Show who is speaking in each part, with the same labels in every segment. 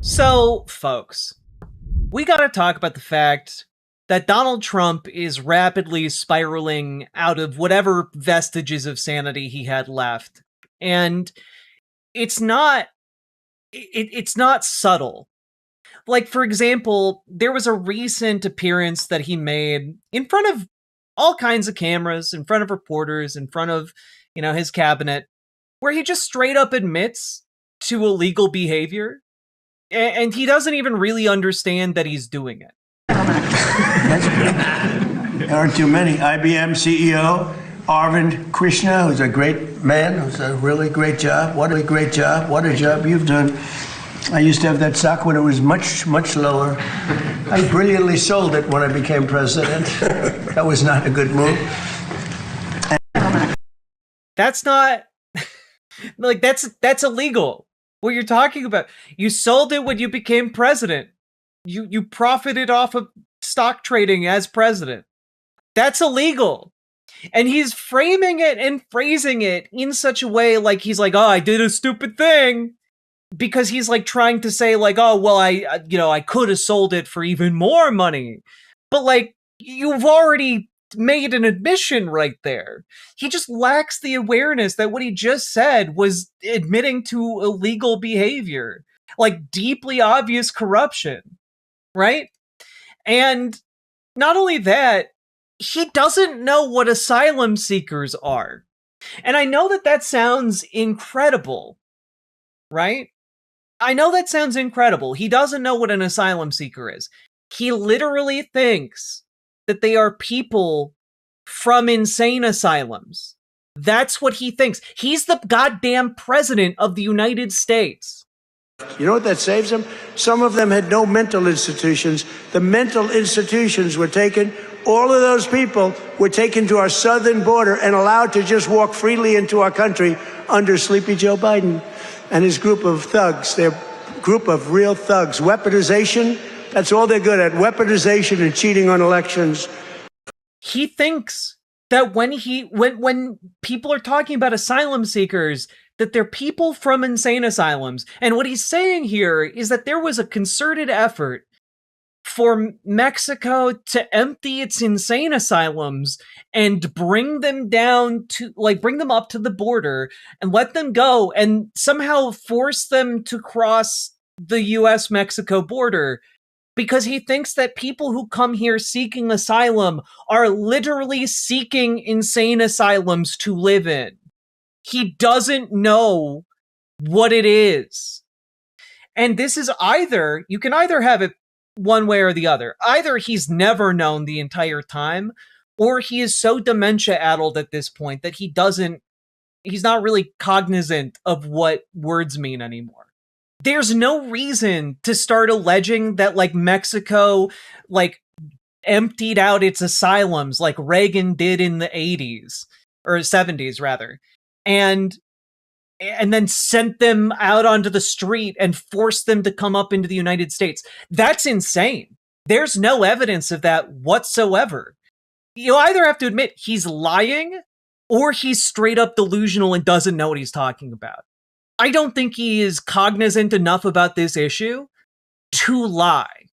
Speaker 1: So, folks, we gotta talk about the fact that Donald Trump is rapidly spiraling out of whatever vestiges of sanity he had left. And it's not it's not subtle. Like, for example, there was a recent appearance that he made in front of all kinds of cameras, in front of reporters, in front of, his cabinet, where he just straight up admits to illegal behavior, and he doesn't even really understand that he's doing it.
Speaker 2: There aren't too many. IBM CEO Arvind Krishna, who's a great man, who's a really great job. What a great job. What a job you've done. I used to have that stock when it was much, much lower. I brilliantly sold it when I became president. That was not a good move.
Speaker 1: That's not like that's illegal. What you're talking about. You sold it when you became president. You profited off of stock trading as president. That's illegal. And he's framing it and phrasing it in such a way like he's like, "Oh, I did a stupid thing." Because he's like trying to say like, "Oh, well, I could have sold it for even more money." But like, you've already made an admission right there. He just lacks the awareness that what he just said was admitting to illegal behavior, like deeply obvious corruption, right? And not only that, he doesn't know what asylum seekers are. And I know that sounds incredible, right? I know that sounds incredible. He doesn't know what an asylum seeker is. He literally thinks that they are people from insane asylums. That's what he thinks. He's the goddamn president of the United States.
Speaker 2: You know what that saves them? Some of them had no mental institutions. The mental institutions were taken. All of those people were taken to our southern border and allowed to just walk freely into our country under Sleepy Joe Biden and his group of thugs, their group of real thugs. Weaponization, that's all they're good at, weaponization and cheating on elections.
Speaker 1: He thinks that when people are talking about asylum seekers, that they're people from insane asylums. And what he's saying here is that there was a concerted effort for Mexico to empty its insane asylums and bring them up to the border and let them go and somehow force them to cross the US-Mexico border, because he thinks that people who come here seeking asylum are literally seeking insane asylums to live in. He doesn't know what it is. And this is you can either have it one way or the other. Either he's never known the entire time, or he is so dementia-addled at this point that he's not really cognizant of what words mean anymore. There's no reason to start alleging that, like, Mexico, like, emptied out its asylums like Reagan did in the 80s, or 70s, rather, and then sent them out onto the street and forced them to come up into the United States. That's insane. There's no evidence of that whatsoever. You either have to admit he's lying, or he's straight up delusional and doesn't know what he's talking about. I don't think he is cognizant enough about this issue to lie,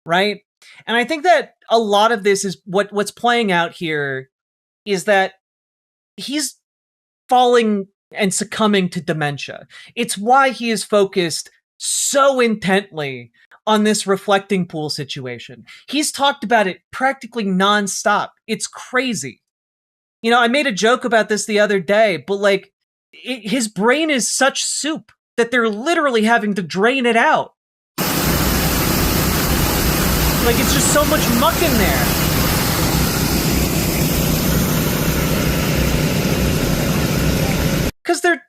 Speaker 1: right? And I think that a lot of this is what's playing out here is that he's falling and succumbing to dementia. It's why he is focused so intently on this reflecting pool situation. He's talked about it practically nonstop. It's crazy. I made a joke about this the other day, but like, his brain is such soup that they're literally having to drain it out. Like, it's just so much muck in there. Because they're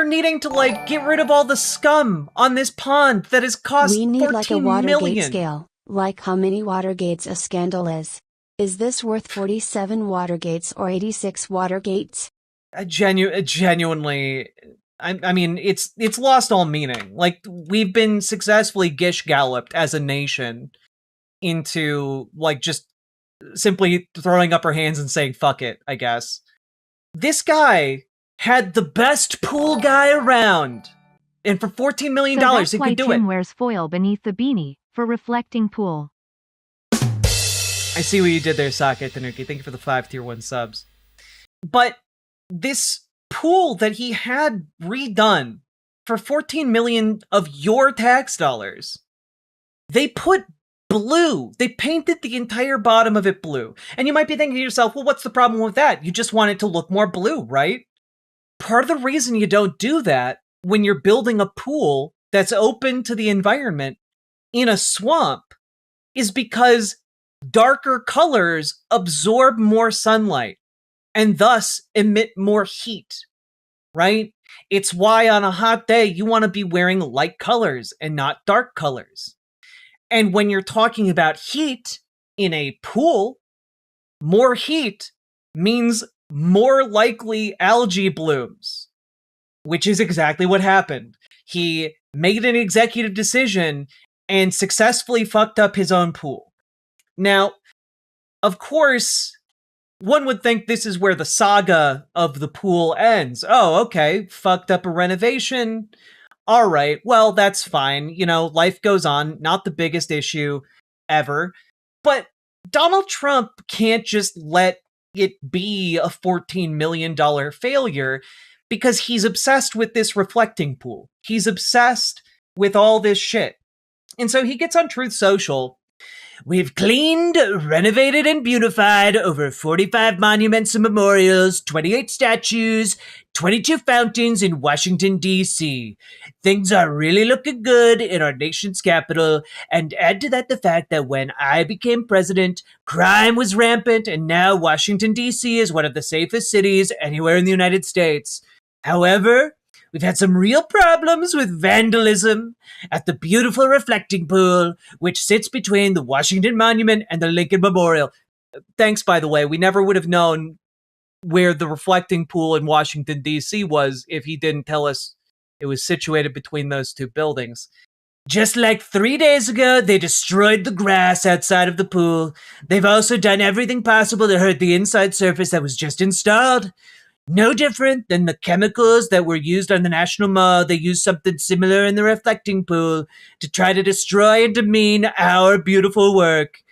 Speaker 1: needing to, like, get rid of all the scum on this pond that has cost $14 million.
Speaker 3: We need like a Watergate scale, like how many Watergates a scandal is. Is this worth 47 Watergates or 86 Watergates?
Speaker 1: Genuinely, I mean, it's lost all meaning. Like, we've been successfully gish-galloped as a nation into, like, just simply throwing up our hands and saying, fuck it, I guess. This guy had the best pool guy around And for $14 million,
Speaker 4: So that's
Speaker 1: he
Speaker 4: why
Speaker 1: could do
Speaker 4: Tim
Speaker 1: it.
Speaker 4: wears foil beneath the beanie, for reflecting pool.
Speaker 1: I see what you did there, Sake Tanuki. Thank you for the 5 tier 1 subs. But this pool that he had redone for 14 million of your tax dollars, they put blue. They painted the entire bottom of it blue. And you might be thinking to yourself, well, what's the problem with that? You just want it to look more blue, right? Part of the reason you don't do that when you're building a pool that's open to the environment in a swamp is because darker colors absorb more sunlight and thus emit more heat, right? It's why on a hot day you want to be wearing light colors and not dark colors. And when you're talking about heat in a pool, more heat means more likely algae blooms, which is exactly what happened. He made an executive decision and successfully fucked up his own pool. Now, of course, one would think this is where the saga of the pool ends. Oh, okay, fucked up a renovation. All right, well, that's fine. You know, life goes on. Not the biggest issue ever. But Donald Trump can't just let it be a $14 million failure because he's obsessed with this reflecting pool. He's obsessed with all this shit. And so he gets on Truth Social. We've cleaned, renovated, and beautified over 45 monuments and memorials, 28 statues, 22 fountains in Washington, D.C. Things are really looking good in our nation's capital, and add to that the fact that when I became president, crime was rampant, and now Washington, D.C. is one of the safest cities anywhere in the United States. However, we've had some real problems with vandalism at the beautiful reflecting pool, which sits between the Washington Monument and the Lincoln Memorial. Thanks, by the way. We never would have known where the reflecting pool in Washington, D.C. was if he didn't tell us it was situated between those two buildings. Just like 3 days ago, they destroyed the grass outside of the pool. They've also done everything possible to hurt the inside surface that was just installed. No different than the chemicals that were used on the National Mall. They used something similar in the reflecting pool to try to destroy and demean our beautiful work.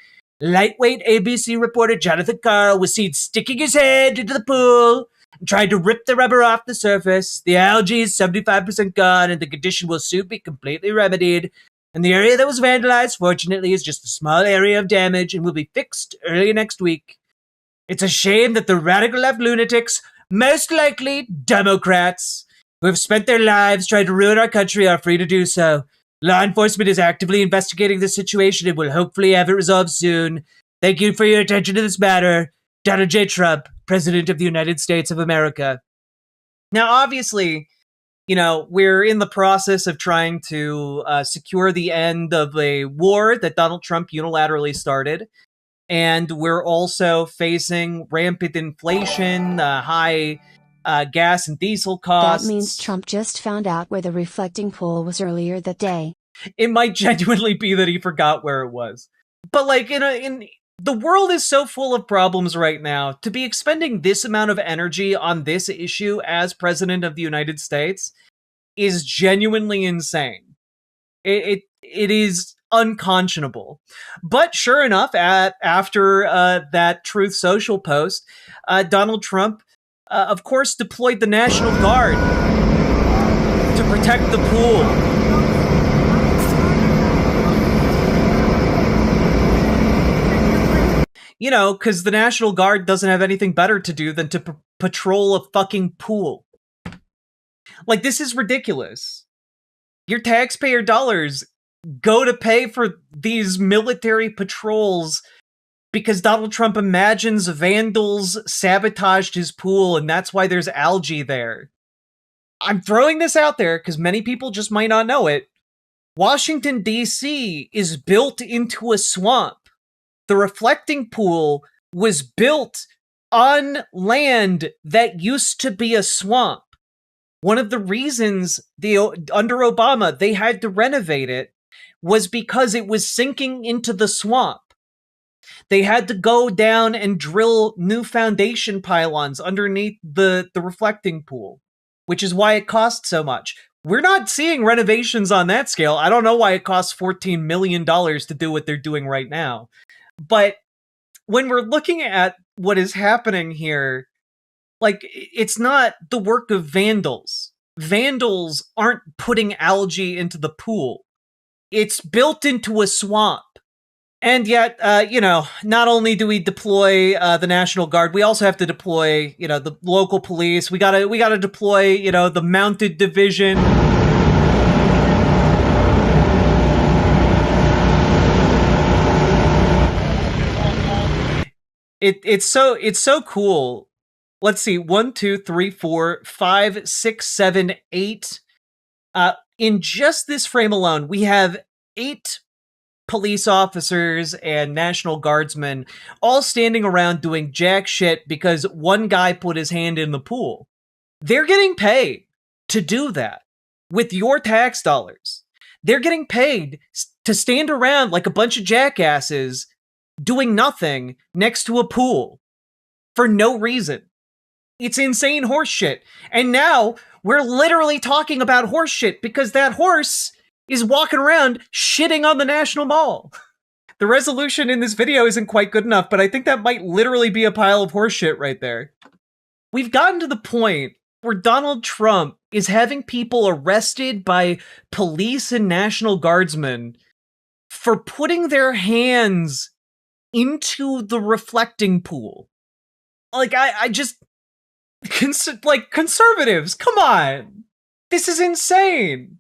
Speaker 1: Lightweight ABC reporter Jonathan Carl was seen sticking his head into the pool and tried to rip the rubber off the surface. The algae is 75% gone and the condition will soon be completely remedied. And the area that was vandalized, fortunately, is just a small area of damage and will be fixed early next week. It's a shame that the radical left lunatics, most likely Democrats, who have spent their lives trying to ruin our country, are free to do so. Law enforcement is actively investigating the situation and will hopefully have it resolved soon. Thank you for your attention to this matter. Donald J. Trump, President of the United States of America. Now, obviously, you know, we're in the process of trying to secure the end of a war that Donald Trump unilaterally started. And we're also facing rampant inflation, high gas and diesel costs.
Speaker 3: That means Trump just found out where the reflecting pool was earlier that day.
Speaker 1: It might genuinely be that he forgot where it was. But like in the world is so full of problems right now. To be expending this amount of energy on this issue as president of the United States is genuinely insane. It is unconscionable. But sure enough, after that Truth Social post, Donald Trump, of course, deployed the National Guard to protect the pool. You know, because the National Guard doesn't have anything better to do than to patrol a fucking pool. Like, this is ridiculous. Your taxpayer dollars go to pay for these military patrols because Donald Trump imagines vandals sabotaged his pool and that's why there's algae there. I'm throwing this out there because many people just might not know it. Washington, D.C. is built into a swamp. The reflecting pool was built on land that used to be a swamp. One of the reasons under Obama they had to renovate it was because it was sinking into the swamp. They had to go down and drill new foundation pylons underneath the reflecting pool, which is why it cost so much. We're not seeing renovations on that scale. I don't know why it costs $14 million to do what they're doing right now. But when we're looking at what is happening here, like, it's not the work of vandals. Vandals aren't putting algae into the pool. It's built into a swamp. And yet, not only do we deploy the National Guard, we also have to deploy, the local police. We gotta deploy, the mounted division. It's so cool. Let's see, 1, 2, 3, 4, 5, 6, 7, 8. In just this frame alone, we have 8 police officers and National Guardsmen all standing around doing jack shit because one guy put his hand in the pool. They're getting paid to do that with your tax dollars. They're getting paid to stand around like a bunch of jackasses doing nothing next to a pool for no reason. It's insane horse shit. And now we're literally talking about horse shit because that horse is walking around shitting on the National Mall. The resolution in this video isn't quite good enough, but I think that might literally be a pile of horse shit right there. We've gotten to the point where Donald Trump is having people arrested by police and National Guardsmen for putting their hands into the reflecting pool. Like, I just... conservatives, come on! This is insane!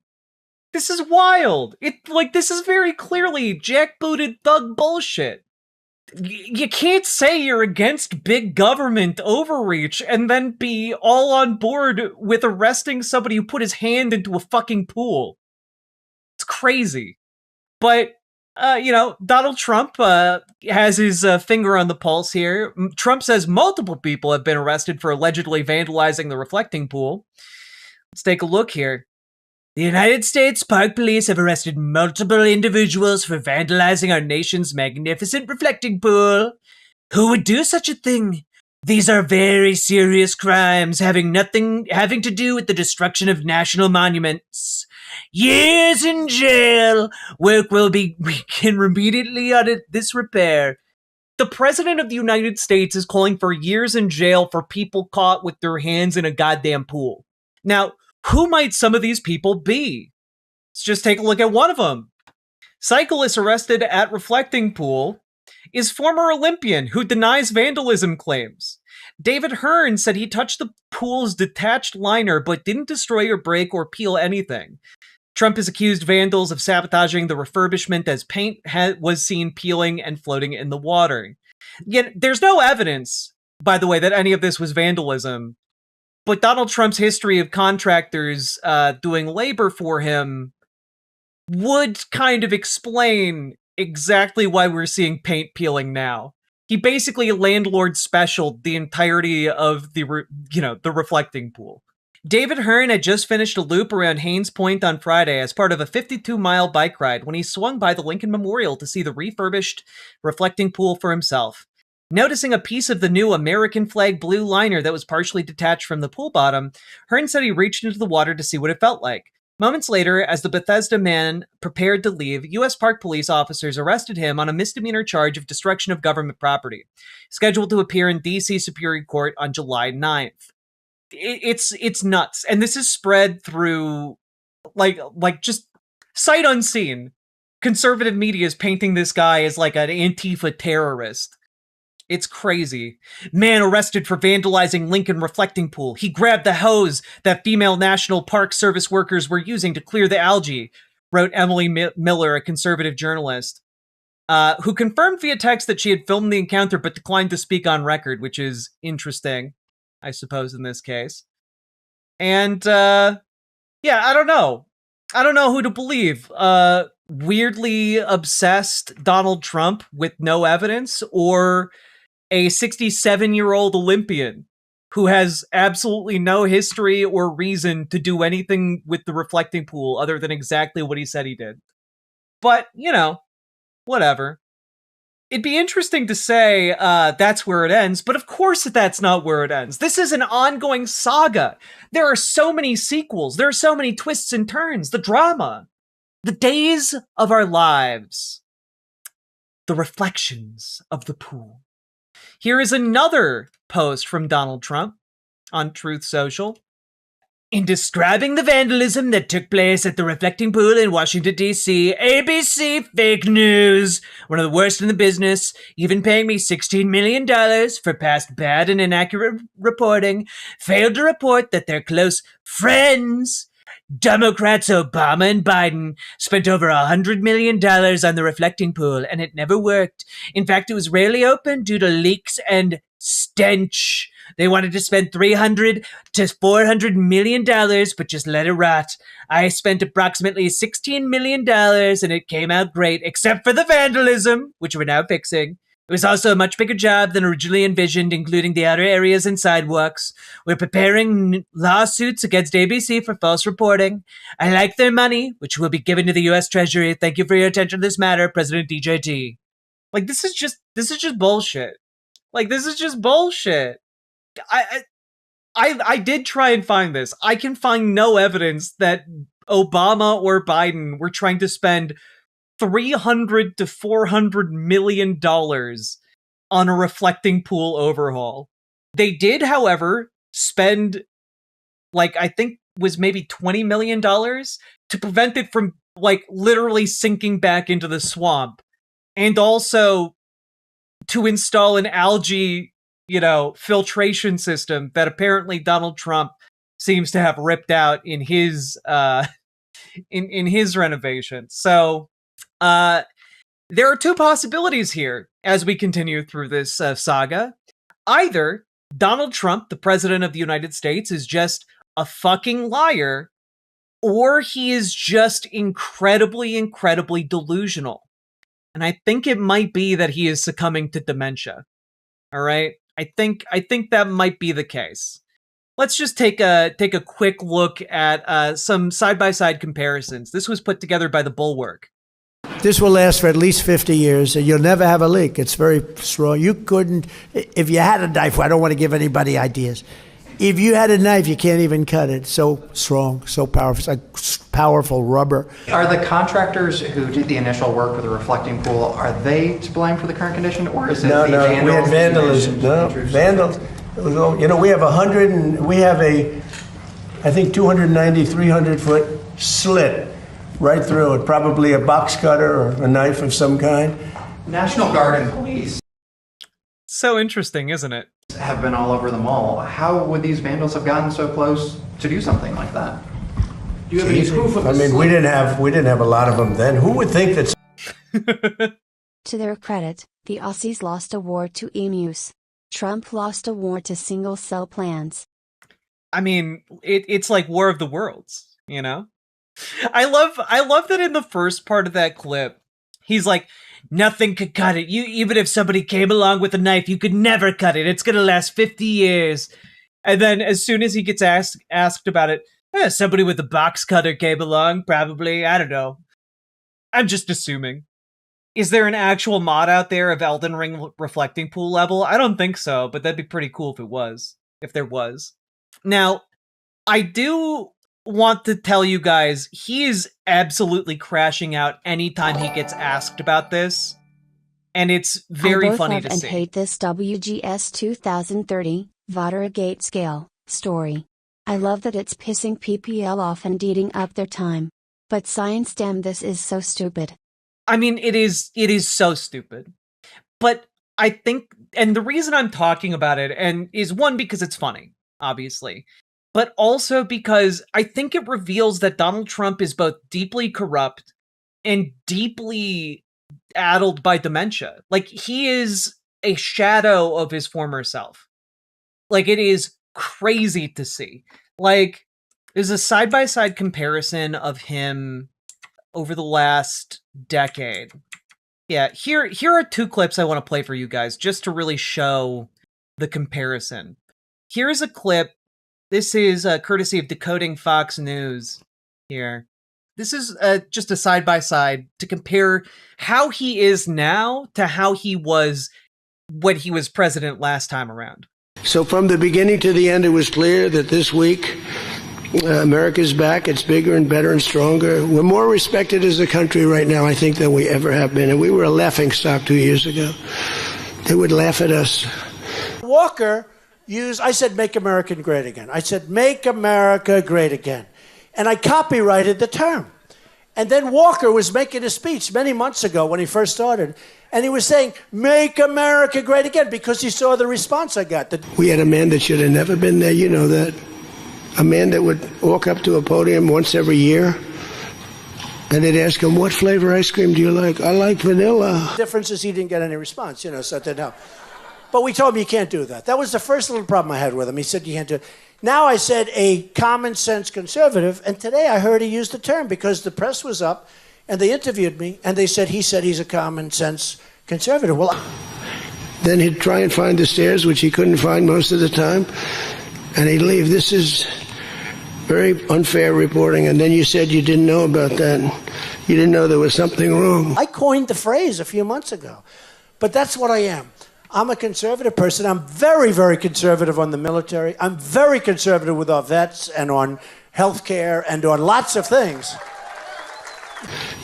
Speaker 1: This is wild. This is very clearly jackbooted thug bullshit. You can't say you're against big government overreach and then be all on board with arresting somebody who put his hand into a fucking pool. It's crazy. But, Donald Trump has his finger on the pulse here. Trump says multiple people have been arrested for allegedly vandalizing the reflecting pool. Let's take a look here. The United States Park Police have arrested multiple individuals for vandalizing our nation's magnificent reflecting pool. Who would do such a thing? These are very serious crimes having to do with the destruction of national monuments. Years in jail. We can immediately audit this repair. The President of the United States is calling for years in jail for people caught with their hands in a goddamn pool. Now, who might some of these people be? Let's just take a look at one of them. Cyclist arrested at reflecting pool is former Olympian who denies vandalism claims. David Hearn said he touched the pool's detached liner but didn't destroy or break or peel anything. Trump has accused vandals of sabotaging the refurbishment as paint was seen peeling and floating in the water. Yet there's no evidence, by the way, that any of this was vandalism. But Donald Trump's history of contractors doing labor for him would kind of explain exactly why we're seeing paint peeling now. He basically landlord specialed the entirety of the reflecting pool. David Hearn had just finished a loop around Haynes Point on Friday as part of a 52-mile bike ride when he swung by the Lincoln Memorial to see the refurbished reflecting pool for himself. Noticing a piece of the new American flag blue liner that was partially detached from the pool bottom, Hearn said he reached into the water to see what it felt like. Moments later, as the Bethesda man prepared to leave, U.S. Park Police officers arrested him on a misdemeanor charge of destruction of government property, scheduled to appear in D.C. Superior Court on July 9th. It's nuts, and this is spread through, like just sight unseen. Conservative media is painting this guy as like an Antifa terrorist. It's crazy. Man arrested for vandalizing Lincoln reflecting pool. He grabbed the hose that female National Park Service workers were using to clear the algae, wrote Emily Miller, a conservative journalist, who confirmed via text that she had filmed the encounter but declined to speak on record, which is interesting, I suppose, in this case. And, I don't know. I don't know who to believe. Weirdly obsessed Donald Trump with no evidence, or a 67-year-old Olympian who has absolutely no history or reason to do anything with the reflecting pool other than exactly what he said he did. But, whatever. It'd be interesting to say that's where it ends, but of course that's not where it ends. This is an ongoing saga. There are so many sequels. There are so many twists and turns. The drama, the days of our lives, the reflections of the pool. Here is another post from Donald Trump on Truth Social. In describing the vandalism that took place at the reflecting pool in Washington, D.C., ABC fake news, one of the worst in the business, even paying me $16 million for past bad and inaccurate reporting, failed to report that their close friends, Democrats Obama and Biden, spent over $100 million on the reflecting pool, and it never worked. In fact, it was rarely opened due to leaks and stench. They wanted to spend $300 to $400 million, but just let it rot. I spent approximately $16 million, and it came out great, except for the vandalism, which we're now fixing. It was also a much bigger job than originally envisioned, including the outer areas and sidewalks. We're preparing lawsuits against ABC for false reporting. I like their money, which will be given to the U.S. Treasury. Thank you for your attention to this matter, President DJT. Like, this is just bullshit. Like, this is just bullshit. I did try and find this. I can find no evidence that Obama or Biden were trying to spend $300 to $400 million on a reflecting pool overhaul. They did, however, spend, like, I think was maybe $20 million to prevent it from, like, literally sinking back into the swamp. And also to install an algae, filtration system that apparently Donald Trump seems to have ripped out in his in his renovation. So there are two possibilities here as we continue through this saga. Either Donald Trump, the president of the United States, is just a fucking liar, or he is just incredibly, incredibly delusional. And I think it might be that he is succumbing to dementia. All right? I think that might be the case. Let's just take a quick look at some side-by-side comparisons. This was put together by the Bulwark.
Speaker 2: This will last for at least 50 years, and you'll never have a leak. It's very strong. You couldn't, if you had a knife, I don't want to give anybody ideas. If you had a knife, you can't even cut it. So strong, so powerful. It's like powerful rubber.
Speaker 5: Are the contractors who did the initial work with the reflecting pool, are they to blame for the current condition, or is it
Speaker 2: No,
Speaker 5: the
Speaker 2: no,
Speaker 5: vandals?
Speaker 2: we had vandalism. No, vandals. We have I think 290, 300 foot slit right through it. Probably a box cutter or a knife of some kind.
Speaker 5: National Guard and police
Speaker 1: So interesting, isn't it?
Speaker 5: have been all over the mall. How would these vandals have gotten so close to do something like that? Do you have any proof of this?
Speaker 2: we didn't have a lot of them then. Who would think that?
Speaker 3: To their credit, the Aussies lost a war to emus. Trump lost a war to single-cell plans.
Speaker 1: I mean, it's like War of the Worlds, I love that in the first part of that clip, he's like, nothing could cut it. Even if somebody came along with a knife, you could never cut it. It's gonna last 50 years. And then as soon as he gets asked about it, somebody with a box cutter came along, probably. I don't know. I'm just assuming. Is there an actual mod out there of Elden Ring reflecting pool level? I don't think so, but that'd be pretty cool if it was. If there was. Now, I do want to tell you guys, he is absolutely crashing out anytime he gets asked about this. And it's very funny to see.
Speaker 3: I both love and hate this WGS 2030, Watergate scale, story. I love that it's pissing PPL off and eating up their time. But science, damn, this is so stupid.
Speaker 1: I mean, it is so stupid. But I think, and the reason I'm talking about it, and is one, because it's funny, obviously, but also because I think it reveals that Donald Trump is both deeply corrupt and deeply addled by dementia. Like, he is a shadow of his former self. Like, it is crazy to see. Like, there's a side-by-side comparison of him over the last decade. Yeah, here are two clips I want to play for you guys, just to really show the comparison. Here's a clip. This is courtesy of Decoding Fox News here. This is just a side-by-side to compare how he is now to how he was when he was president last time around.
Speaker 2: So from the beginning to the end, it was clear that this week, America's back. It's bigger and better and stronger. We're more respected as a country right now, I think, than we ever have been. And we were a laughingstock 2 years ago. They would laugh at us. Walker I said, make America great again. I said, make America great again. And I copyrighted the term. And then Walker was making a speech many months ago when he first started. And he was saying, make America great again, because he saw the response I got. We had a man that should have never been there, you know that. A man that would walk up to a podium once every year, and they'd ask him, what flavor ice cream do you like? I like vanilla. The difference is he didn't get any response, so it didn't help. But we told him you can't do that. That was the first little problem I had with him. He said you can't do it. Now I said a common sense conservative, and today I heard he used the term because the press was up, and they interviewed me, and they said he's a common sense conservative. Well, then he'd try and find the stairs, which he couldn't find most of the time, and he'd leave. This is very unfair reporting. And then you said you didn't know about that. You didn't know there was something wrong. I coined the phrase a few months ago, but that's what I am. I'm a conservative person. I'm very, very conservative on the military. I'm very conservative with our vets and on health care and on lots of things.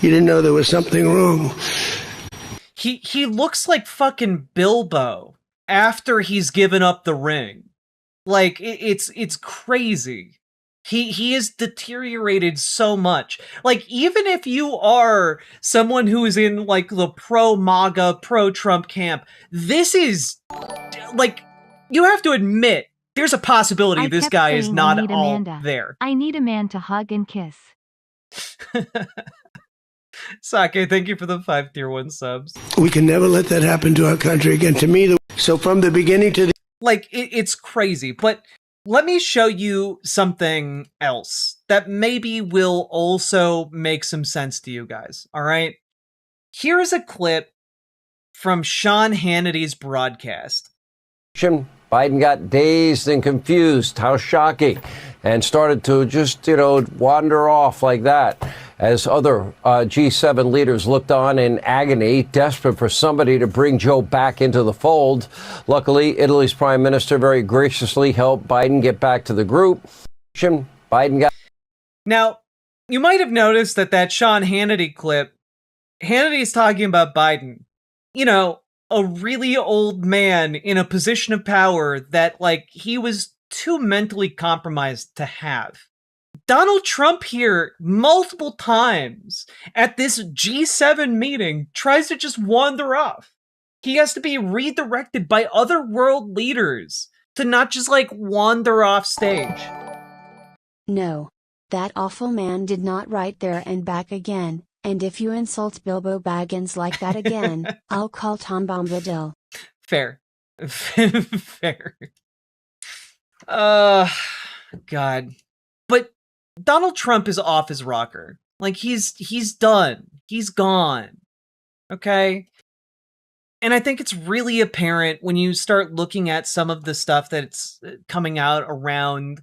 Speaker 2: You didn't know there was something wrong.
Speaker 1: He looks like fucking Bilbo after he's given up the ring. Like, it's crazy. He has deteriorated so much. Like, even if you are someone who is in, like, the pro-MAGA, pro-Trump camp, this is, like, you have to admit, there's a possibility this guy is not all there.
Speaker 4: I need a man to hug and kiss.
Speaker 1: Sake, thank you for the 5 tier 1 subs.
Speaker 2: We can never let that happen to our country again. To me, so from the beginning to the...
Speaker 1: Like, it's crazy, but... Let me show you something else that maybe will also make some sense to you guys, all right? Here's a clip from Sean Hannity's broadcast.
Speaker 6: Biden got dazed and confused. How shocking. And started to just, wander off like that as other G7 leaders looked on in agony, desperate for somebody to bring Joe back into the fold. Luckily, Italy's prime minister very graciously helped Biden get back to the group. Biden got...
Speaker 1: Now, you might have noticed that Sean Hannity clip, Hannity's talking about Biden. A really old man in a position of power that, like, he was too mentally compromised to have. Donald Trump here multiple times at this G7 meeting tries to just wander off. He has to be redirected by other world leaders to not just, like, wander off stage.
Speaker 3: No. That awful man did not right there and back again. And if you insult Bilbo Baggins like that again, I'll call Tom Bombadil. Fair.
Speaker 1: Fair. God. But Donald Trump is off his rocker. Like, he's done. He's gone. Okay? And I think it's really apparent when you start looking at some of the stuff that's coming out around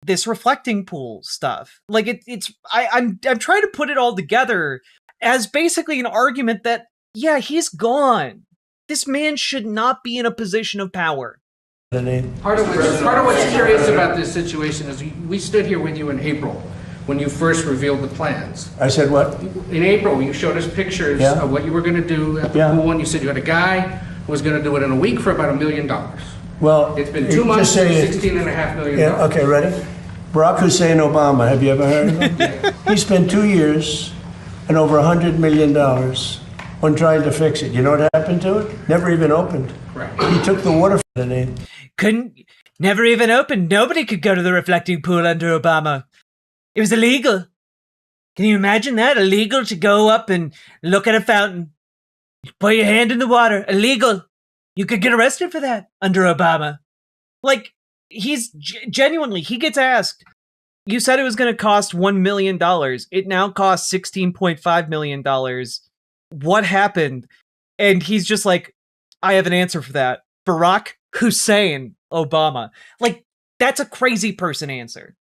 Speaker 1: this reflecting pool stuff. Like, I'm trying to put it all together as basically an argument that, yeah, he's gone. This man should not be in a position of power.
Speaker 7: Part of what's curious about this situation is we stood here with you in April when you first revealed the plans.
Speaker 2: I said what?
Speaker 7: In April, you showed us pictures of what you were going to do at the pool, and you said you had a guy who was going to do it in a week for about $1 million.
Speaker 2: Well,
Speaker 7: it's been 2 months, $16.5 million.
Speaker 2: Yeah, okay, ready? Barack Hussein Obama, have you ever heard of him? He spent 2 years and over $100 million on trying to fix it. You know what happened to it? Never even opened.
Speaker 7: Right.
Speaker 2: He took the water from the name.
Speaker 1: Never even opened. Nobody could go to the reflecting pool under Obama. It was illegal. Can you imagine that? Illegal to go up and look at a fountain. Put your hand in the water. Illegal. You could get arrested for that under Obama. Like, he's genuinely, he gets asked, you said it was going to cost $1 million. It now costs $16.5 million. What happened? And he's just like, I have an answer for that. Barack Hussein Obama. Like, that's a crazy person answer.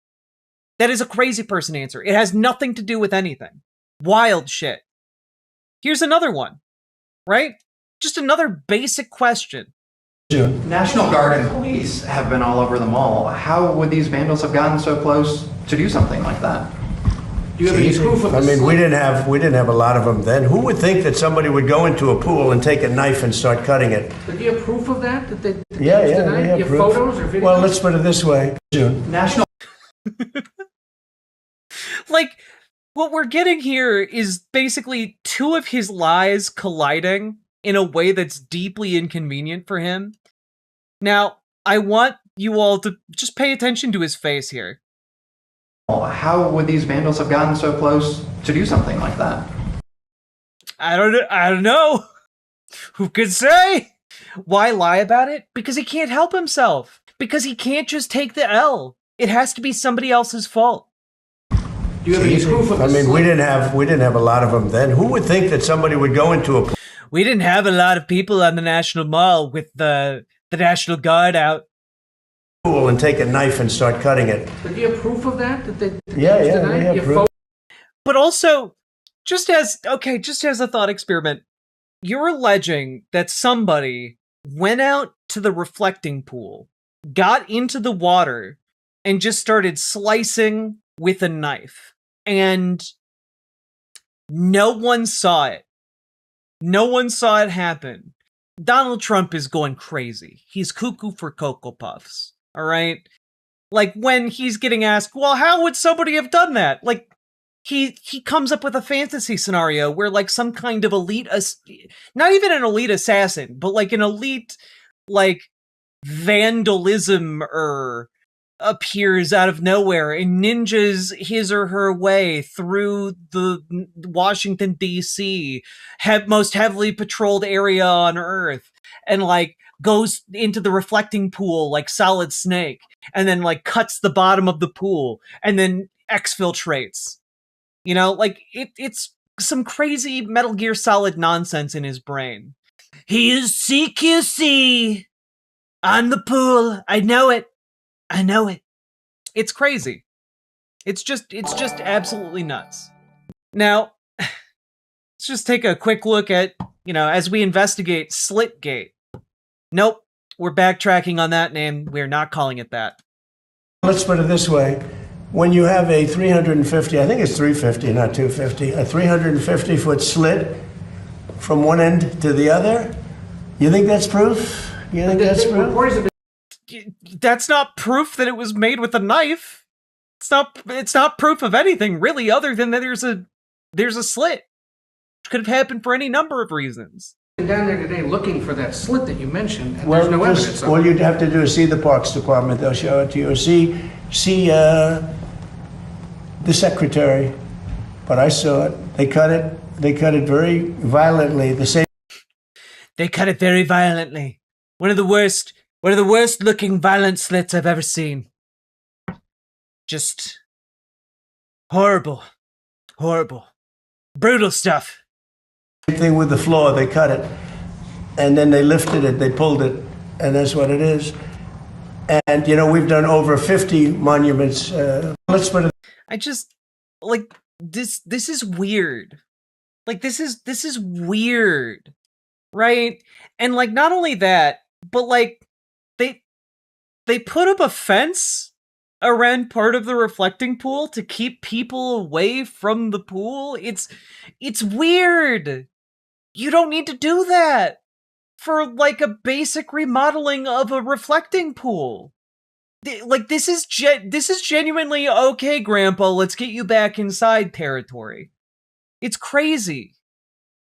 Speaker 1: That is a crazy person answer. It has nothing to do with anything. Wild shit. Here's another one, right? Just another basic question.
Speaker 5: National Guard and police have been all over the mall. How would these vandals have gotten so close to do something like that?
Speaker 7: Do you have any proof of
Speaker 2: I
Speaker 7: this?
Speaker 2: mean, we didn't have a lot of them then. Who would think that somebody would go into a pool and take a knife and start cutting it?
Speaker 7: But do you have proof of that? That they used
Speaker 2: We
Speaker 7: the knife?
Speaker 2: have
Speaker 7: Do you have
Speaker 2: proof.
Speaker 7: photos or videos?
Speaker 2: Well, let's put it this way.
Speaker 5: National
Speaker 1: Like, what we're getting here is basically two of his lies colliding in a way that's deeply inconvenient for him. Now, I want you all to just pay attention to his face here.
Speaker 5: How would these vandals have gotten so close to do something like that?
Speaker 1: I don't know. Who could say? Why lie about it? Because he can't help himself. Because he can't just take the L. It has to be somebody else's fault.
Speaker 7: Do you have any proof of
Speaker 2: I
Speaker 7: this?
Speaker 2: mean, we didn't have a lot of them then. Who would think that somebody would go into a pool?
Speaker 1: We didn't have a lot of people on the National Mall with the National Guard out.
Speaker 2: And take a knife and start cutting it.
Speaker 7: But do you have proof of that? That they used the
Speaker 2: We
Speaker 7: knife?
Speaker 2: have
Speaker 7: Do you have
Speaker 2: proof.
Speaker 1: But also, just as a thought experiment, you're alleging that somebody went out to the reflecting pool, got into the water, and just started slicing with a knife. And no one saw it. No one saw it happen. Donald Trump is going crazy. He's cuckoo for Cocoa Puffs. All right? Like, when he's getting asked, well, how would somebody have done that? Like, he comes up with a fantasy scenario where, like, some kind of elite, not even an elite assassin, but like an elite, like, vandalism appears out of nowhere and ninjas his or her way through the Washington, D.C., most heavily patrolled area on Earth, and, like, goes into the reflecting pool like Solid Snake, and then, like, cuts the bottom of the pool, and then exfiltrates. You know, like, it's some crazy Metal Gear Solid nonsense in his brain. He is CQC on the pool. I know it. I know it. It's crazy. It's just absolutely nuts. Now, let's just take a quick look at, as we investigate Slitgate. Nope, we're backtracking on that name. We're not calling it that.
Speaker 2: Let's put it this way. When you have a 350, I think it's 350, not 250, a 350-foot slit from one end to the other, you think that's proof? You think that's proof?
Speaker 7: Reporters have been
Speaker 1: That's not proof that it was made with a knife. It's not proof of anything really, other than that there's a slit. Which could have happened for any number of reasons.
Speaker 7: down there today looking for that slit that you mentioned, and there's no evidence of
Speaker 2: all
Speaker 7: it.
Speaker 2: you'd have to do is see the Parks Department. They'll show it to you. Or see the secretary. But I saw it. They cut it. They cut it very violently.
Speaker 1: They cut it very violently. One of the worst looking violent slits I've ever seen. Just horrible. Horrible. Brutal stuff.
Speaker 2: Same thing with the floor. They cut it. And then they lifted it. They pulled it. And that's what it is. And, we've done over 50 monuments. Let's put it.
Speaker 1: I just, like, this is weird. Like, this is weird. Right? And, like, not only that, but, like, they put up a fence around part of the reflecting pool to keep people away from the pool. It's weird. You don't need to do that for, like, a basic remodeling of a reflecting pool. Like, this is genuinely, okay, Grandpa, let's get you back inside territory. It's crazy.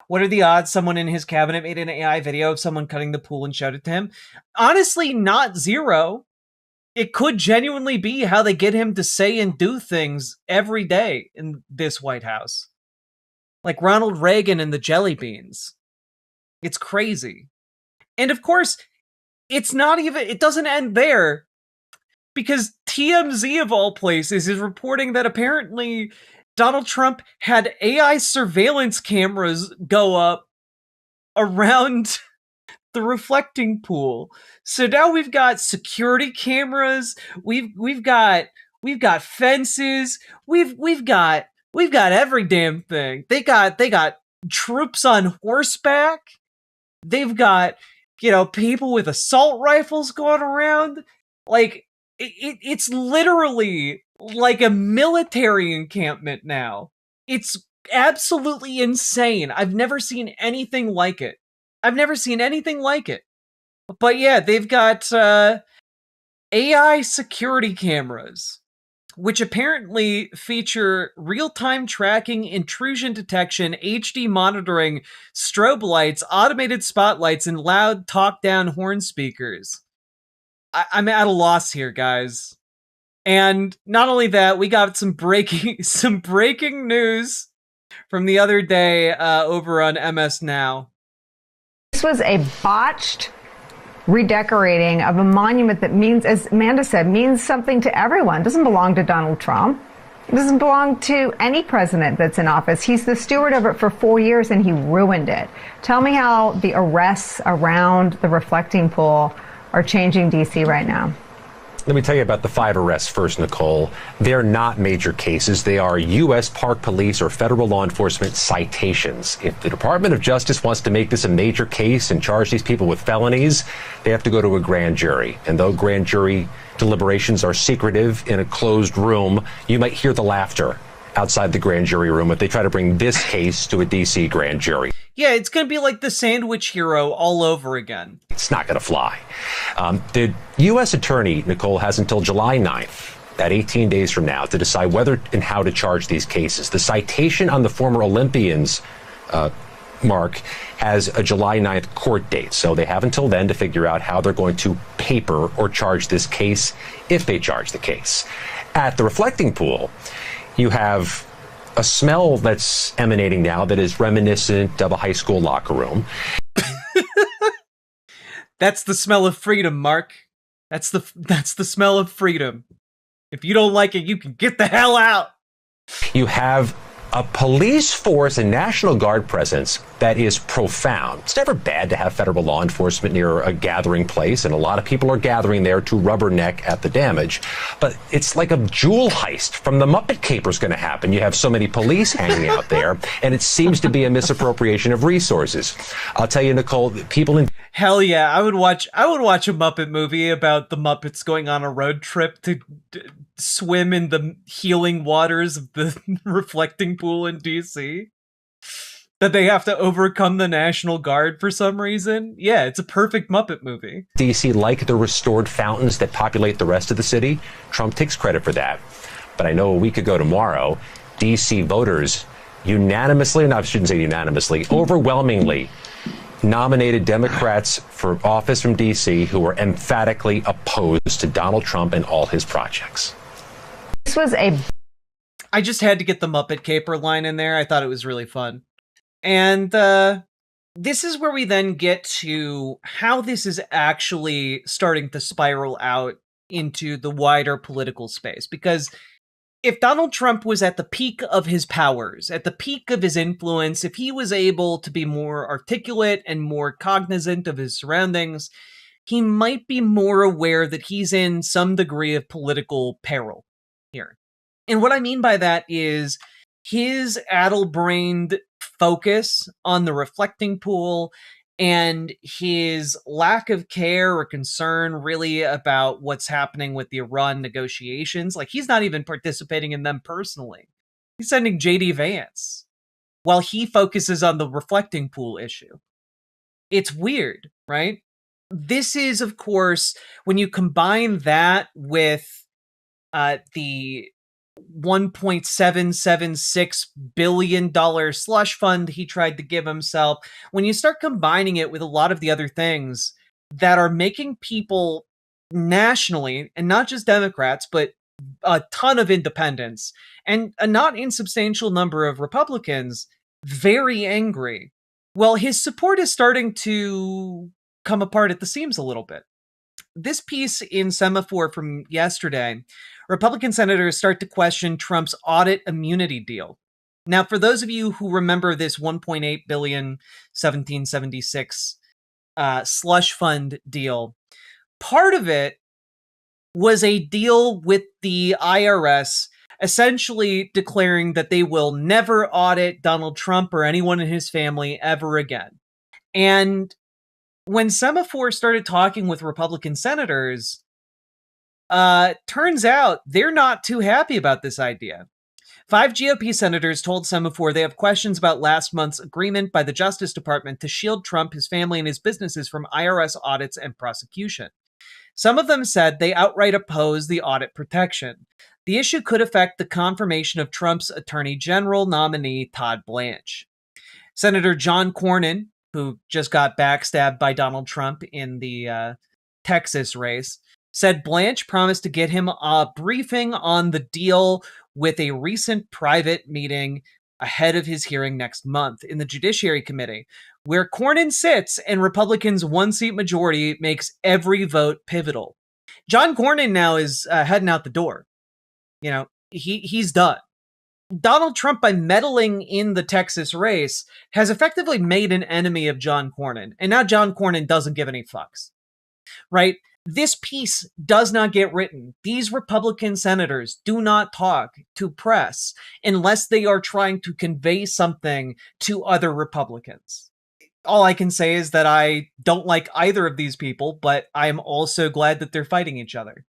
Speaker 1: What are the odds someone in his cabinet made an AI video of someone cutting the pool and showed it to him? Honestly, not zero. It could genuinely be how they get him to say and do things every day in this White House. Like Ronald Reagan and the jelly beans. It's crazy. And of course, it doesn't end there. Because TMZ of all places is reporting that apparently Donald Trump had AI surveillance cameras go up around the reflecting pool. So now we've got security cameras, we've got we've got fences, we've got every damn thing. They got troops on horseback. They've got, people with assault rifles going around. Like, it's literally like a military encampment now. It's absolutely insane. I've never seen anything like it. But yeah, they've got AI security cameras, which apparently feature real-time tracking, intrusion detection, HD monitoring, strobe lights, automated spotlights, and loud talk-down horn speakers. I'm at a loss here, guys. And not only that, we got some breaking news from the other day over on MS Now.
Speaker 8: This was a botched redecorating of a monument that means, as Amanda said, means something to everyone. It doesn't belong to Donald Trump. It doesn't belong to any president that's in office. He's the steward of it for 4 years and he ruined it. Tell me how the arrests around the reflecting pool are changing DC right now.
Speaker 9: Let me tell you about the 5 arrests first, Nicole. They're not major cases. They are U.S. Park Police or federal law enforcement citations. If the Department of Justice wants to make this a major case and charge these people with felonies, they have to go to a grand jury. And though grand jury deliberations are secretive in a closed room, you might hear the laughter outside the grand jury room if they try to bring this case to a D.C. grand jury.
Speaker 1: Yeah, it's going to be like the Sandwich Hero all over again.
Speaker 9: It's not going to fly. The U.S. attorney, Nicole, has until July 9th, at 18 days from now, to decide whether and how to charge these cases. The citation on the former Olympians, Mark, has a July 9th court date. So they have until then to figure out how they're going to paper or charge this case, if they charge the case. At the reflecting pool, you have a smell that's emanating now that is reminiscent of a high school locker room.
Speaker 1: That's the smell of freedom, Mark. That's the smell of freedom. If you don't like it, you can get the hell out.
Speaker 9: You have a police force and National Guard presence that is profound. It's never bad to have federal law enforcement near a gathering place, and a lot of people are gathering there to rubberneck at the damage. But it's like a jewel heist from the Muppet Caper's going to happen. You have so many police hanging out there, and it seems to be a misappropriation of resources. I'll tell you, Nicole, people in...
Speaker 1: Hell yeah, I would watch a Muppet movie about the Muppets going on a road trip to swim in the healing waters of the reflecting pool in DC. That they have to overcome the National Guard for some reason. Yeah, it's a perfect Muppet movie.
Speaker 9: DC, like the restored fountains that populate the rest of the city, Trump takes credit for that. But I know a week ago tomorrow, DC voters unanimously, no, I shouldn't say unanimously, overwhelmingly nominated Democrats for office from DC who were emphatically opposed to Donald Trump and all his projects.
Speaker 8: This was a...
Speaker 1: I just had to get the Muppet Caper line in there. I thought it was really fun. And this is where we then get to how this is actually starting to spiral out into the wider political space. Because if Donald Trump was at the peak of his powers, at the peak of his influence, if he was able to be more articulate and more cognizant of his surroundings, he might be more aware that he's in some degree of political peril here. And what I mean by that is his addle-brained focus on the reflecting pool and his lack of care or concern really about what's happening with the Iran negotiations. Like, he's not even participating in them personally. He's sending JD Vance while he focuses on the reflecting pool issue. It's weird, right? This is, of course, when you combine that with the $1.776 billion slush fund he tried to give himself, when you start combining it with a lot of the other things that are making people nationally, and not just Democrats, but a ton of independents, and a not insubstantial number of Republicans, very angry, well, his support is starting to come apart at the seams a little bit. This piece in Semaphore from yesterday, Republican senators start to question Trump's audit immunity deal. Now, for those of you who remember this $1.8 billion 1776 slush fund deal, part of it was a deal with the IRS, essentially declaring that they will never audit Donald Trump or anyone in his family ever again. And when Semaphore started talking with Republican senators, turns out they're not too happy about this idea. 5 GOP senators told Semaphore they have questions about last month's agreement by the Justice Department to shield Trump, his family, and his businesses from IRS audits and prosecution. Some of them said they outright oppose the audit protection. The issue could affect the confirmation of Trump's Attorney General nominee, Todd Blanche. Senator John Cornyn, who just got backstabbed by Donald Trump in the Texas race, said Blanche promised to get him a briefing on the deal with a recent private meeting ahead of his hearing next month in the Judiciary Committee, where Cornyn sits and Republicans' one-seat majority makes every vote pivotal. John Cornyn now is heading out the door. You know, he's done. Donald Trump, by meddling in the Texas race, has effectively made an enemy of John Cornyn, and now John Cornyn doesn't give any fucks, right? This piece does not get written. These Republican senators do not talk to press unless they are trying to convey something to other Republicans. All I can say is that I don't like either of these people, but I'm also glad that they're fighting each other.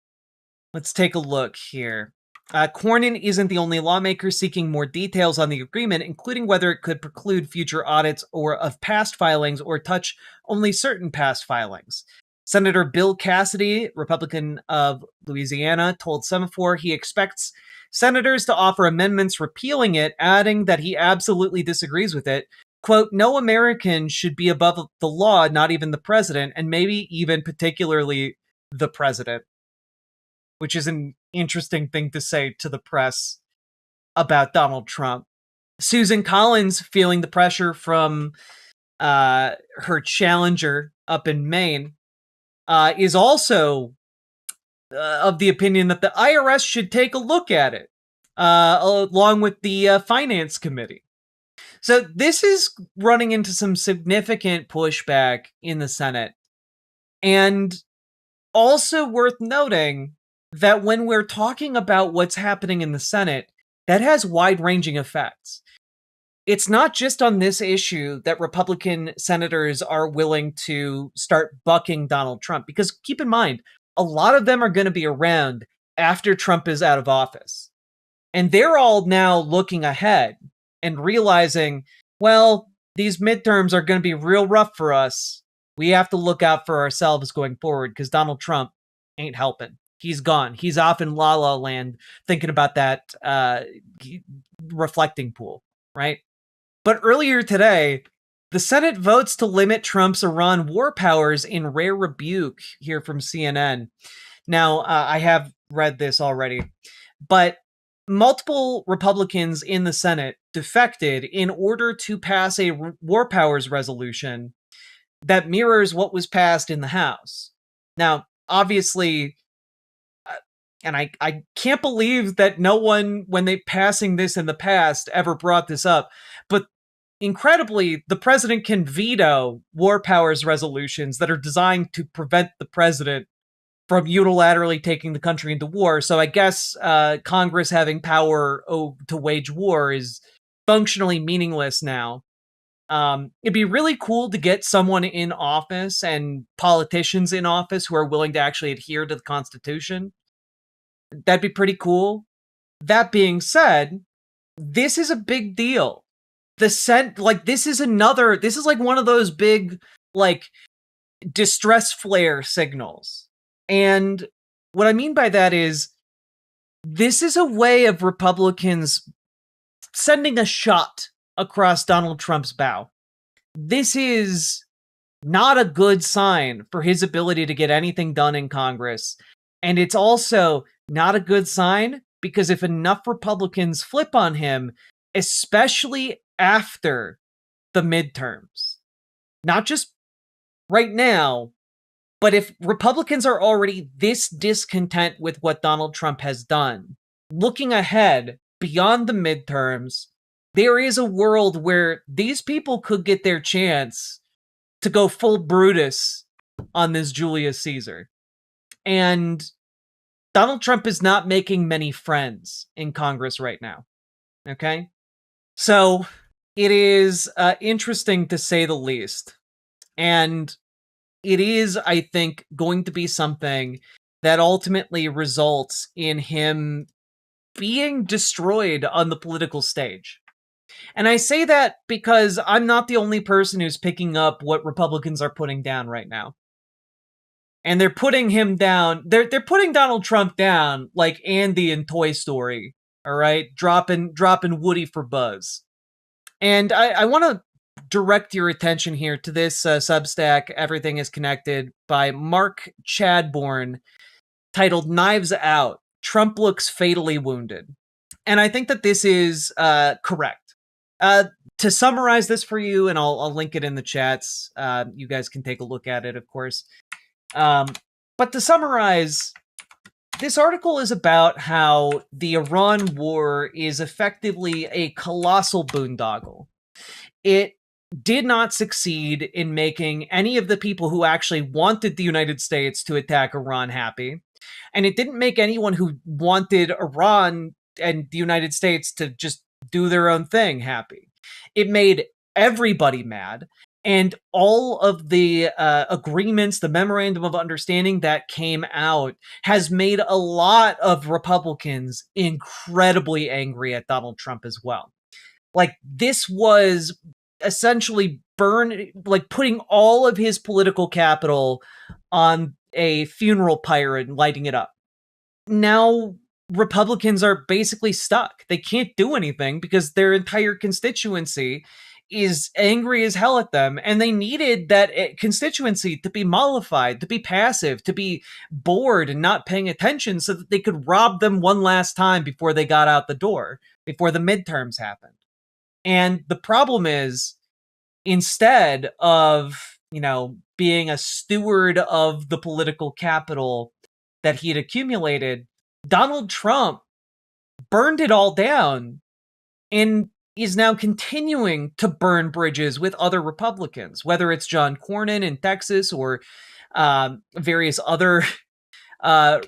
Speaker 1: Let's take a look here. Cornyn isn't the only lawmaker seeking more details on the agreement, including whether it could preclude future audits or of past filings or touch only certain past filings. Senator Bill Cassidy, Republican of Louisiana, told Semaphore he expects senators to offer amendments repealing it, adding that he absolutely disagrees with it. Quote, no American should be above the law, not even the president, and maybe even particularly the president. Which is an interesting thing to say to the press about Donald Trump. Susan Collins, feeling the pressure from her challenger up in Maine, is also of the opinion that the IRS should take a look at it, along with the Finance Committee. So this is running into some significant pushback in the Senate. And also worth noting that when we're talking about what's happening in the Senate, that has wide-ranging effects. It's not just on this issue that Republican senators are willing to start bucking Donald Trump, because keep in mind, a lot of them are going to be around after Trump is out of office. And they're all now looking ahead and realizing, well, these midterms are going to be real rough for us. We have to look out for ourselves going forward because Donald Trump ain't helping. He's gone. He's off in La La Land thinking about that reflecting pool, right? But earlier today, the Senate votes to limit Trump's Iran war powers in rare rebuke, here from CNN. Now, I have read this already, but multiple Republicans in the Senate defected in order to pass a war powers resolution that mirrors what was passed in the House. Now, obviously, and I can't believe that no one, when they passing this in the past, ever brought this up. But incredibly, the president can veto war powers resolutions that are designed to prevent the president from unilaterally taking the country into war. So I guess Congress having power to wage war is functionally meaningless now. It'd be really cool to get someone in office and politicians in office who are willing to actually adhere to the Constitution. That'd be pretty cool. That being said, this is a big deal. This is like one of those big, like, distress flare signals. And what I mean by that is, this is a way of Republicans sending a shot across Donald Trump's bow. This is not a good sign for his ability to get anything done in Congress. And it's also not a good sign because if enough Republicans flip on him, especially after the midterms, not just right now, but if Republicans are already this discontent with what Donald Trump has done, looking ahead beyond the midterms, there is a world where these people could get their chance to go full Brutus on this Julius Caesar. And Donald Trump is not making many friends in Congress right now. Okay? So it is interesting to say the least. And it is, I think, going to be something that ultimately results in him being destroyed on the political stage. And I say that because I'm not the only person who's picking up what Republicans are putting down right now. And they're putting him down. They're putting Donald Trump down like Andy in Toy Story. All right, dropping Woody for Buzz. And I want to direct your attention here to this Substack, Everything is Connected, by Mark Chadbourne, titled Knives Out, Trump Looks Fatally Wounded. And I think that this is correct. To summarize this for you, and I'll link it in the chats, you guys can take a look at it, of course. But to summarize, this article is about how the Iran war is effectively a colossal boondoggle. It did not succeed in making any of the people who actually wanted the United States to attack Iran happy. And it didn't make anyone who wanted Iran and the United States to just do their own thing happy. It made everybody mad. And all of the agreements, the memorandum of understanding that came out has made a lot of Republicans incredibly angry at Donald Trump as well. Like, this was essentially putting all of his political capital on a funeral pyre and lighting it up. Now, Republicans are basically stuck. They can't do anything because their entire constituency is angry as hell at them, and they needed that constituency to be mollified, to be passive, to be bored and not paying attention so that they could rob them one last time before they got out the door, before the midterms happened. And the problem is, instead of, being a steward of the political capital that he had accumulated, Donald Trump burned it all down and is now continuing to burn bridges with other Republicans, whether it's John Cornyn in Texas or various other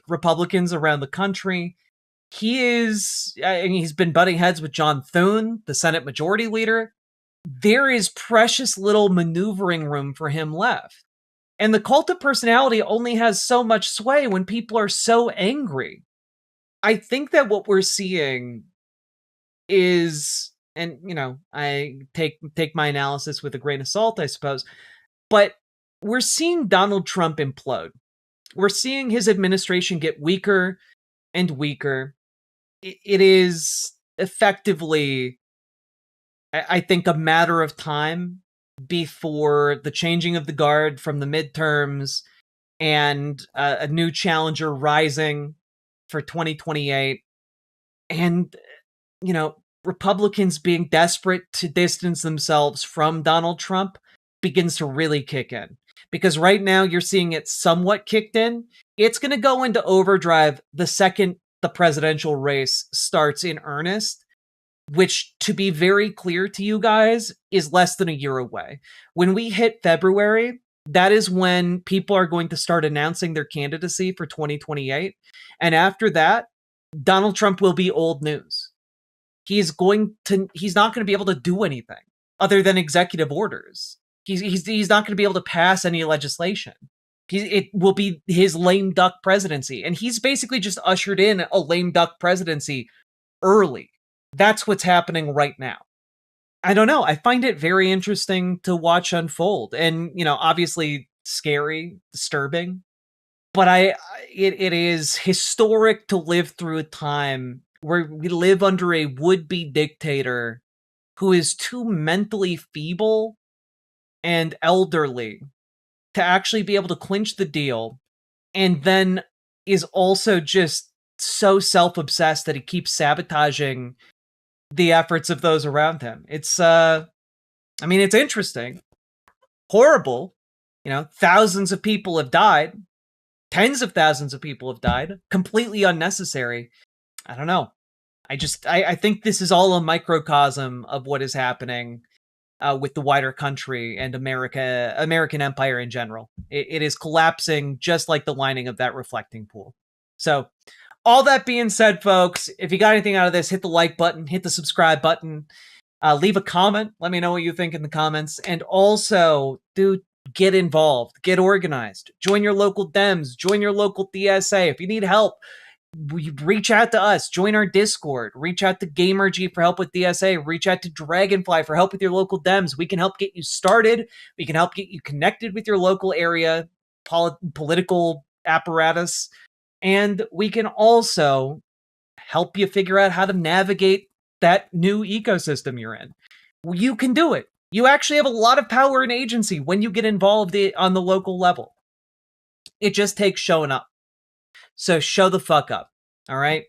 Speaker 1: Republicans around the country. He's been butting heads with John Thune, the Senate Majority Leader. There is precious little maneuvering room for him left. And the cult of personality only has so much sway when people are so angry. I think that what we're seeing is, and I take my analysis with a grain of salt, I suppose, but we're seeing Donald Trump implode. We're seeing his administration get weaker and weaker. It is effectively, I think, a matter of time before the changing of the guard from the midterms and a new challenger rising for 2028. And, Republicans being desperate to distance themselves from Donald Trump begins to really kick in. Because right now you're seeing it somewhat kicked in. It's going to go into overdrive the second the presidential race starts in earnest, which, to be very clear to you guys, is less than a year away. When we hit February, that is when people are going to start announcing their candidacy for 2028. And after that, Donald Trump will be old news. He's not going to be able to do anything other than executive orders. He's not going to be able to pass any legislation. It will be his lame duck presidency. And he's basically just ushered in a lame duck presidency early. That's what's happening right now. I don't know. I find it very interesting to watch unfold. And, obviously scary, disturbing. But it is historic to live through a time where we live under a would-be dictator who is too mentally feeble and elderly to actually be able to clinch the deal, and then is also just so self-obsessed that he keeps sabotaging the efforts of those around him. It's it's interesting. Horrible. Thousands of people have died. Tens of thousands of people have died. Completely unnecessary. I don't know. I think this is all a microcosm of what is happening with the wider country and American empire in general. It is collapsing just like the lining of that reflecting pool. So all that being said, folks, if you got anything out of this, hit the like button, hit the subscribe button, leave a comment. Let me know what you think in the comments. And also, dude, get involved, get organized, join your local Dems, join your local DSA. If you need help, reach out to us, join our Discord, reach out to GamerG for help with DSA, reach out to Dragonfly for help with your local Dems. We can help get you started. We can help get you connected with your local area political apparatus. And we can also help you figure out how to navigate that new ecosystem you're in. You can do it. You actually have a lot of power and agency when you get involved on the local level. It just takes showing up. So show the fuck up, all right?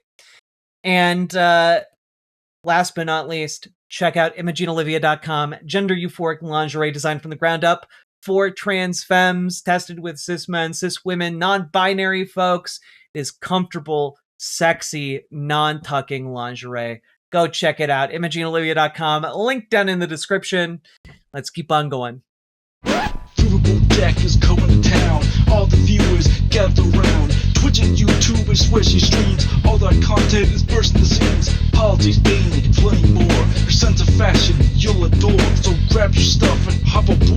Speaker 1: And last but not least, check out ImogeneOlivia.com, gender euphoric lingerie designed from the ground up for trans femmes, tested with cis men, cis women, non-binary folks. It is comfortable, sexy, non-tucking lingerie. Go check it out, ImogeneOlivia.com, link down in the description. Let's keep on going.
Speaker 10: Riverboat Jack is coming to town. All the viewers gather round. Twitch and YouTube and swishy streams. All that content is bursting the scenes. Politics, being plenty more. Your sense of fashion you'll adore. So grab your stuff and hop aboard.